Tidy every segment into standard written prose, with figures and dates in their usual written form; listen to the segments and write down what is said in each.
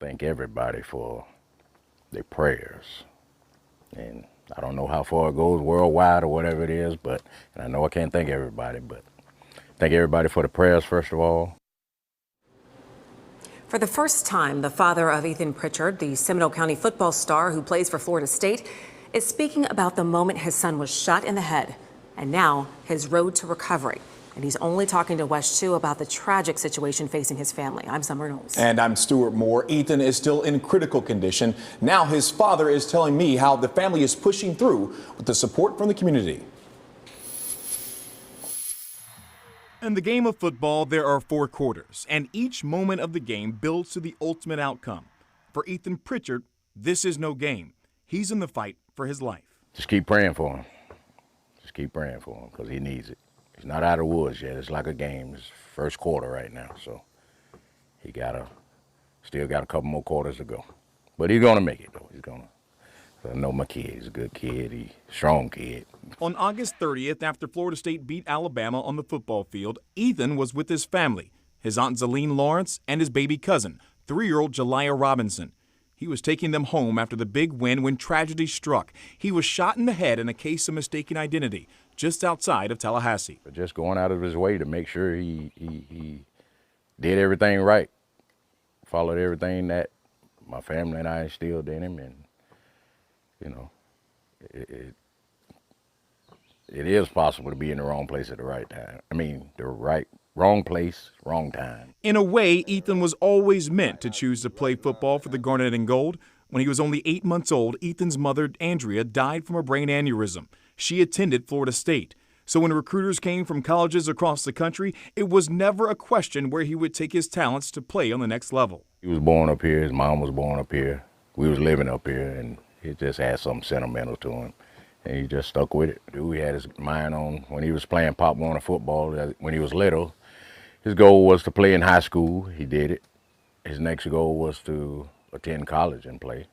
thank everybody for their prayers. And I don't know how far it goes worldwide or whatever it is, but and I know I can't thank everybody, but thank everybody for the prayers, first of all. For the first time, the father of Ethan Pritchard, the Seminole County football star who plays for Florida State, is speaking about the moment his son was shot in the head and now his road to recovery. And he's only talking to West 2 about the tragic situation facing his family. I'm Summer Knowles. And I'm Stuart Moore. Ethan is still in critical condition. Now his father is telling me how the family is pushing through with the support from the community. In the game of football, there are 4 quarters, and each moment of the game builds to the ultimate outcome. For Ethan Pritchard, this is no game. He's in the fight for his life. Just keep praying for him. Just keep praying for him because he needs it. He's not out of the woods yet. It's like a game. It's first quarter right now, so he still got a couple more quarters to go. But he's gonna make it though. He's gonna. I know my kid. He's a good kid. He's a strong kid. On August 30th, after Florida State beat Alabama on the football field, Ethan was with his family, his Aunt Zaleen Lawrence and his baby cousin, 3-year-old Jelaya Robinson. He was taking them home after the big win when tragedy struck. He was shot in the head in a case of mistaken identity just outside of Tallahassee. But just going out of his way to make sure he did everything right, followed everything that my family and I instilled in him, and you know, it is possible to be in the wrong place at the right time. I mean, wrong place, wrong time. In a way, Ethan was always meant to choose to play football for the Garnet and Gold. When he was only 8 months old, Ethan's mother, Andrea, died from a brain aneurysm. She attended Florida State. So when recruiters came from colleges across the country, it was never a question where he would take his talents to play on the next level. He was born up here. His mom was born up here. We was living up here, and it just had something sentimental to him. And he just stuck with it. Dude, he had his mind on, when he was playing Pop Warner football, when he was little, his goal was to play in high school. He did it. His next goal was to attend college and play.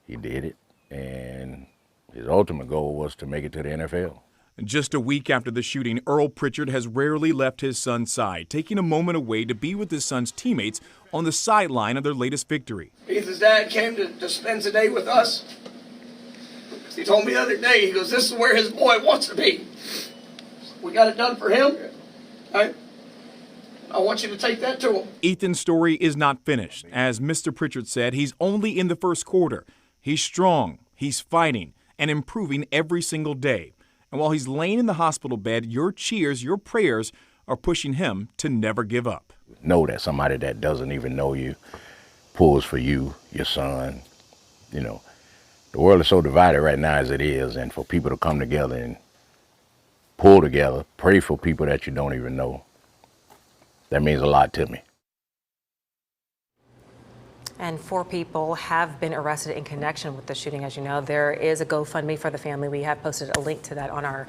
He did it. And his ultimate goal was to make it to the NFL. Just a week after the shooting, Earl Pritchard has rarely left his son's side, taking a moment away to be with his son's teammates on the sideline of their latest victory. Ethan's dad came to spend the day with us. He told me the other day, he goes, this is where his boy wants to be. We got it done for him. Right? I want you to take that to him. Ethan's story is not finished. As Mr. Pritchard said, he's only in the first quarter. He's strong, he's fighting, and improving every single day. And while he's laying in the hospital bed, your cheers, your prayers are pushing him to never give up. Know that somebody that doesn't even know you pulls for you, your son. You know, the world is so divided right now as it is, and for people to come together and pull together, pray for people that you don't even know, that means a lot to me. And 4 people have been arrested in connection with the shooting. As you know, there is a GoFundMe for the family. We have posted a link to that on our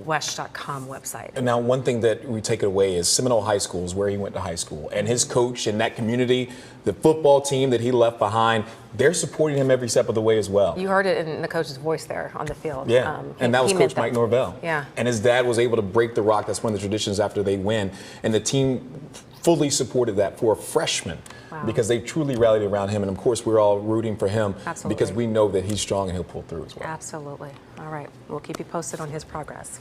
WESH.com website. And now one thing that we take away is Seminole High School is where he went to high school. And his coach and that community, the football team that he left behind, they're supporting him every step of the way as well. You heard it in the coach's voice there on the field. Yeah, and that was Coach Mike Norvell. Yeah. And his dad was able to break the rock. That's one of the traditions after they win. And the team fully supported that for a freshman. Wow. Because they truly rallied around him. And of course, we're all rooting for him. Absolutely. Because we know that he's strong and he'll pull through as well. Absolutely. All right. We'll keep you posted on his progress.